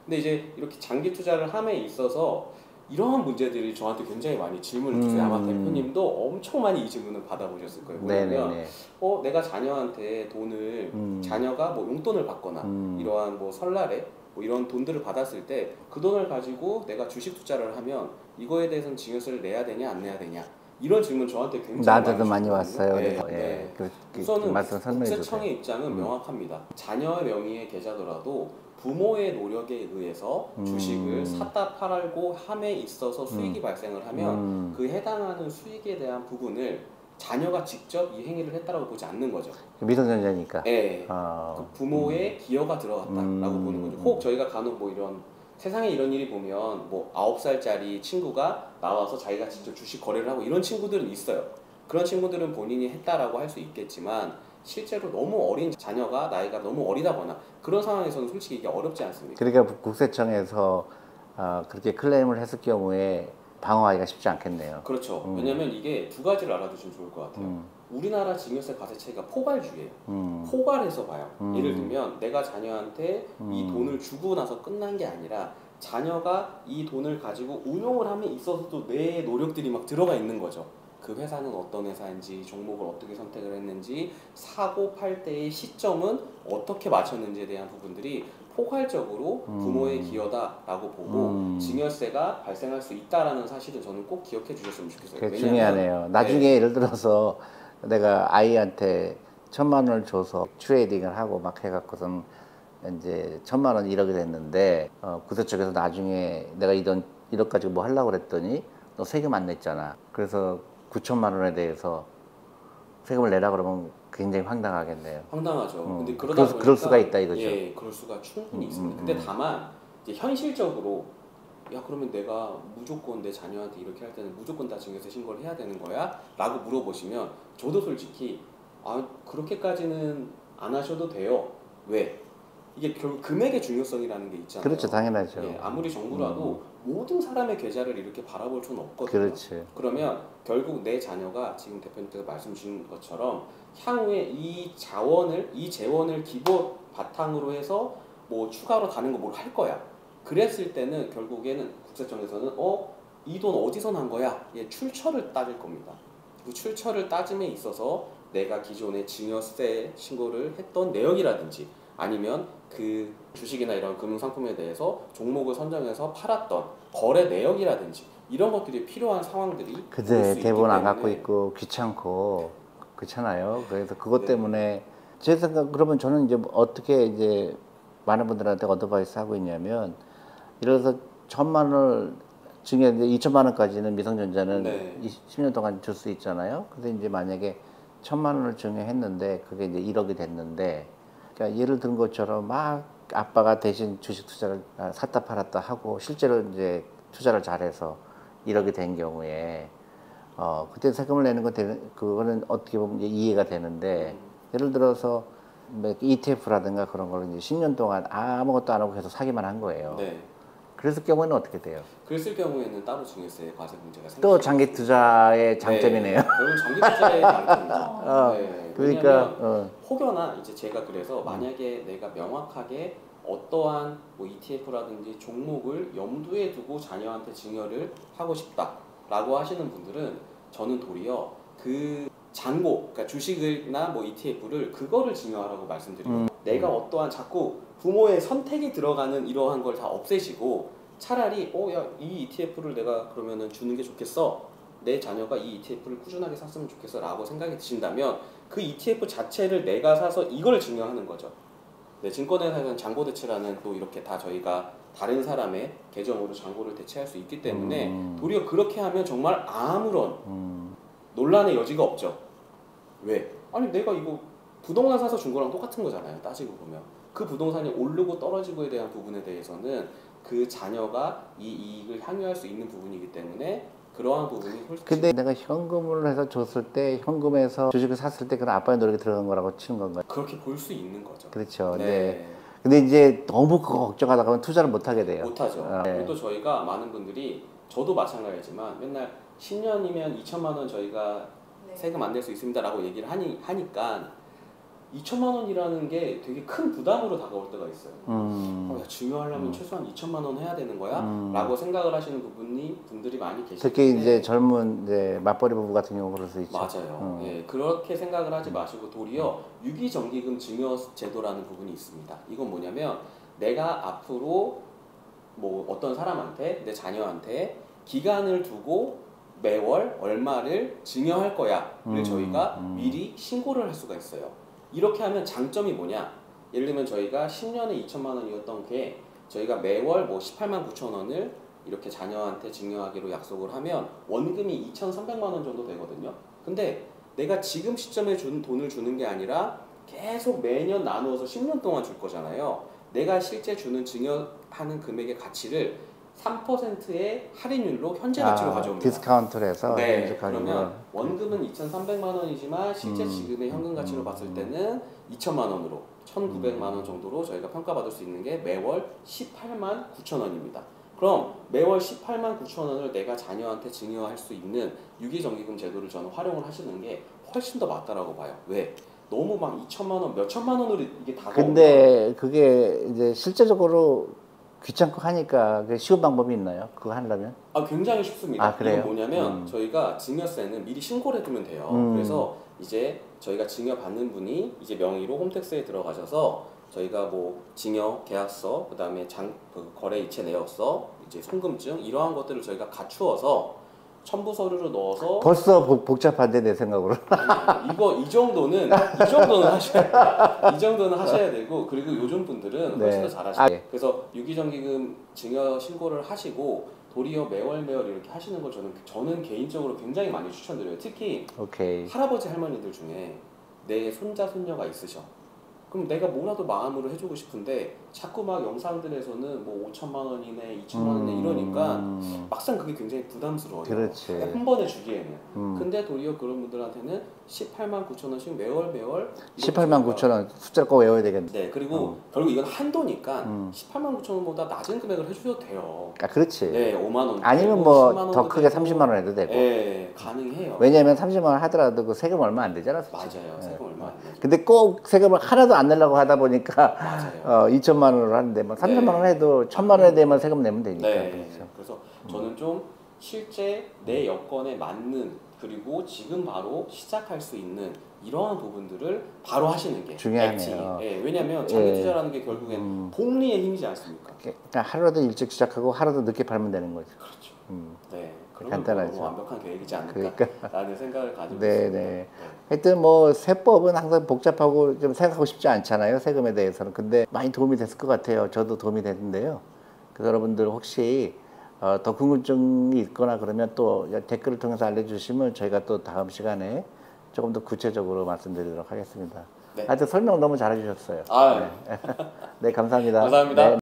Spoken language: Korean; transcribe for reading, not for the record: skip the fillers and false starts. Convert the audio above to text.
근데 이제 이렇게 장기 투자를 함에 있어서 이러한 문제들이 저한테 굉장히 많이 질문을 주세요. 아마 대표님도 엄청 많이 이 질문을 받아보셨을 거예요. 뭐냐면 네네네. 내가 자녀한테 돈을 자녀가 뭐 용돈을 받거나 이러한 뭐 설날에 뭐 이런 돈들을 받았을 때 그 돈을 가지고 내가 주식 투자를 하면 이거에 대해서는 증여세를 내야 되냐 안 내야 되냐 이런 질문 저한테 굉장히 나한테도 많이 주시거든요. 왔어요. 네, 그래서, 네. 그 우선은 말씀 설명해 주세요. 국세청의 입장은 명확합니다. 자녀의 명의의 계좌더라도 부모의 노력에 의해서 주식을 샀다 팔고 함에 있어서 수익이 발생을 하면 그 해당하는 수익에 대한 부분을 자녀가 직접 이 행위를 했다라고 보지 않는 거죠. 미성년자니까. 네, 그 부모의 기여가 들어갔다라고 보는 거죠. 혹 저희가 간혹 뭐 이런 세상에 이런 일이 보면 뭐 9살짜리 친구가 나와서 자기가 직접 주식 거래를 하고 이런 친구들은 있어요. 그런 친구들은 본인이 했다라고 할 수 있겠지만 실제로 너무 어린 자녀가 나이가 너무 어리다거나 그런 상황에서는 솔직히 이게 어렵지 않습니까? 그러니까 국세청에서 그렇게 클레임을 했을 경우에 방어하기가 쉽지 않겠네요. 그렇죠. 왜냐면 이게 두 가지를 알아두시면 좋을 것 같아요. 우리나라 증여세 과세체가 포괄주의예요. 포괄해서 봐요. 예를 들면 내가 자녀한테 이 돈을 주고 나서 끝난 게 아니라 자녀가 이 돈을 가지고 운용을 함에 있어서도 내 노력들이 막 들어가 있는 거죠. 그 회사는 어떤 회사인지, 종목을 어떻게 선택을 했는지, 사고 팔 때의 시점은 어떻게 맞췄는지에 대한 부분들이 포괄적으로 부모의 기여다라고 보고 증여세가 발생할 수 있다라는 사실은 저는 꼭 기억해 주셨으면 좋겠어요. 그게 중요하네요. 나중에 네. 예를 들어서 내가 아이한테 1,000만 원을 줘서 트레이딩을 하고 막 해갖고선 이제 1,000만 원 1억이 됐는데 구세 쪽에서 나중에 내가 이 돈 1억 가지고 뭐 하려고 그랬더니 너 세금 안 냈잖아. 그래서 9천만 원에 대해서 세금을 내라 그러면 굉장히 황당하겠네요. 황당하죠. 근데 그러다 보니까 그럴 수가 있다 이거죠. 예, 그럴 수가 충분히 있습니다. 근데 다만 이제 현실적으로 야 그러면 내가 무조건 내 자녀한테 이렇게 할 때는 무조건 다 증여세 신고를 해야 되는 거야? 라고 물어보시면 저도 솔직히 그렇게까지는 안 하셔도 돼요. 왜? 이게 결국 금액의 중요성이라는 게 있잖아요. 그렇죠, 당연하죠. 예, 아무리 정부라도 모든 사람의 계좌를 이렇게 바라볼 수는 없거든요. 그렇지. 그러면 결국 내 자녀가 지금 대표님께서 말씀 주신 것처럼 향후에 이 재원을 기본 바탕으로 해서 뭐 추가로 다른 거 뭘 할 거야. 그랬을 때는 결국에는 국세청에서는 이 돈 어디서 난 거야? 예, 출처를 따질 겁니다. 그 출처를 따짐에 있어서 내가 기존에 증여세 신고를 했던 내역이라든지 아니면 그 주식이나 이런 금융상품에 대해서 종목을 선정해서 팔았던 거래 내역이라든지 이런 것들이 필요한 상황들이 그제 대본 안 갖고 있고 귀찮고 그렇잖아요. 그래서 그것 때문에 제 생각 그러면 저는 이제 어떻게 이제 많은 분들한테 어드바이스 하고 있냐면 예를 들어서 1,000만 원을 증여 2천만 원까지는 미성년자는 10년 동안 줄 수 있잖아요. 근데 이제 만약에 1,000만 원을 증여했는데 그게 이제 1억이 됐는데 그러니까 예를 든 것처럼 막 아빠가 대신 주식 투자를 샀다 팔았다 하고 실제로 이제 투자를 잘해서 1억이 된 경우에 그때 세금을 내는 그거는 어떻게 보면 이제 이해가 되는데 예를 들어서 뭐 ETF라든가 그런 걸 이제 10년 동안 아무것도 안 하고 계속 사기만 한 거예요. 네. 그랬을 경우에는 어떻게 돼요? 그랬을 경우에는 따로 증여세 과세 문제가 생기죠. 또 장기 투자의 장점이네요. 네, 결국 장기 투자의 장점이죠. 네, 그러니까 혹여나 이제 제가 그래서 만약에 내가 명확하게 어떠한 뭐 ETF라든지 종목을 염두에 두고 자녀한테 증여를 하고 싶다라고 하시는 분들은 저는 도리어 그 잔고, 그러니까 주식이나 뭐 ETF를 그거를 증여하라고 말씀드리고 내가 어떠한 자꾸 부모의 선택이 들어가는 이러한 걸 다 없애시고 차라리 야 이 ETF를 내가 그러면은 주는 게 좋겠어. 내 자녀가 이 ETF를 꾸준하게 샀으면 좋겠어 라고 생각이 드신다면 그 ETF 자체를 내가 사서 이걸 증여하는 거죠. 네, 증권회사에서는 잔고대체라는 또 이렇게 다 저희가 다른 사람의 계정으로 잔고를 대체할 수 있기 때문에 도리어 그렇게 하면 정말 아무런 논란의 여지가 없죠. 왜? 아니 내가 이거 부동산 사서 준 거랑 똑같은 거잖아요. 따지고 보면. 그 부동산이 오르고 떨어지고에 대한 부분에 대해서는 그 자녀가 이 이익을 향유할 수 있는 부분이기 때문에 그러한 부분이 훨씬. 근데 내가 현금을 해서 줬을 때 현금에서 주식을 샀을 때 그런 아빠의 노력이 들어간 거라고 치는 건가요? 그렇게 볼 수 있는 거죠. 그렇죠. 네. 근데 이제 너무 그거 걱정하다 보면 투자를 못 하게 돼요. 못하죠. 그리고 또 저희가 많은 분들이 저도 마찬가지지만 맨날 10년이면 2천만 원 저희가 세금 안 낼 수 있습니다라고 얘기를 하니까 2천만 원이라는 게 되게 큰 부담으로 다가올 때가 있어요. 야, 증여하려면 최소한 2천만 원 해야 되는 거야? 라고 생각을 하시는 분들이 많이 계시는데 특히 이제 젊은 이제 맞벌이 부부 같은 경우 그럴 수 있죠. 맞아요. 예, 그렇게 생각을 하지 마시고 도리어 유기정기금 증여 제도라는 부분이 있습니다. 이건 뭐냐면 내가 앞으로 뭐 어떤 사람한테 내 자녀한테 기간을 두고 매월 얼마를 증여할 거야를 저희가 미리 신고를 할 수가 있어요. 이렇게 하면 장점이 뭐냐? 예를 들면 저희가 10년에 2천만 원이었던 게 저희가 매월 뭐 18만 9천 원을 이렇게 자녀한테 증여하기로 약속을 하면 원금이 2,300만 원 정도 되거든요. 근데 내가 지금 시점에 돈을 주는 게 아니라 계속 매년 나누어서 10년 동안 줄 거잖아요. 내가 실제 주는 증여하는 금액의 가치를 3%의 할인율로 현재 가치로 가져옵니다. 디스카운트를 해서 네, 그러면 원금은 2,300만 원이지만 실제 지금의 현금 가치로 봤을 때는 2천만 원으로 1,900만 원 정도로 저희가 평가받을 수 있는 게 매월 18만 9천 원입니다. 그럼 매월 18만 9천 원을 내가 자녀한테 증여할 수 있는 유기정기금 제도를 저는 활용을 하시는 게 훨씬 더 맞다라고 봐요. 왜? 너무 막 2천만 원, 몇 천만 원으로 이게 다가오면 근데 그게 이제 실제적으로 귀찮고 하니까 그게 쉬운 방법이 있나요? 그거 하려면? 굉장히 쉽습니다. 아, 그래요? 이건 뭐냐면 저희가 증여세는 미리 신고를 해두면 돼요. 그래서 이제 저희가 증여 받는 분이 이제 명의로 홈택스에 들어가셔서 저희가 뭐 증여 계약서, 그다음에 거래 이체 내역서, 이제 송금증 이러한 것들을 저희가 갖추어서 첨부 서류를 넣어서 벌써 복잡한데 내 생각으로. 이 정도는 하셔야 되고 그리고 요즘 분들은 훨씬 더 잘하시죠. 그래서 유기정기금 증여 신고를 하시고 도리어 매월 이렇게 하시는 걸 저는 개인적으로 굉장히 많이 추천드려요. 특히 할아버지 할머니들 중에 내 손자 손녀가 있으셔. 그럼 내가 뭐라도 마음으로 해주고 싶은데 자꾸 막 영상들에서는 뭐 5천만 원이네, 2천만 원이네 이러니까 막상 그게 굉장히 부담스러워요. 그렇지. 한 번에 주기에는. 근데 도리어 그런 분들한테는 18만 9천 원씩 매월 18만 9천 원 숫자를 꼭 외워야 되겠네. 네, 그리고 결국 이건 한도니까 18만 9천 원보다 낮은 금액을 해주셔도 돼요. 그렇지. 네, 5만 원. 아니면 뭐 더 크게 30만 원 해도 되고. 네, 가능해요. 왜냐면 30만 원 하더라도 그 세금 얼마 안 되잖아. 맞아요. 세금 얼마 안 되죠. 근데 꼭 세금을 하나도 안 내려고 하다 보니까 맞아요. 2천만 원으로 하는데 뭐 3천만 원 해도 1,000만 원에 대해만 세금 내면 되니까. 네. 그래서 저는 좀 실제 내 여건에 맞는 그리고 지금 바로 시작할 수 있는 이러한 부분들을 바로 하시는 게 중요하네요. 왜냐하면 장기 투자라는 게 결국엔 복리의 힘이지 않습니까? 그러니까 하루라도 일찍 시작하고 하루도 늦게 팔면 되는 거죠. 그렇죠. 네. 그러면 간단하죠. 너무 완벽한 계획이지 않을까라는 생각을 가지고 네, 있습니다. 네. 하여튼 뭐 세법은 항상 복잡하고 좀 생각하고 싶지 않잖아요. 세금에 대해서는. 근데 많이 도움이 됐을 것 같아요. 저도 도움이 됐는데요. 그래서 여러분들 혹시 더 궁금증이 있거나 그러면 또 댓글을 통해서 알려주시면 저희가 또 다음 시간에 조금 더 구체적으로 말씀드리도록 하겠습니다. 네. 하여튼 설명 너무 잘해주셨어요. 아, 네. 네, 감사합니다. 감사합니다. 네.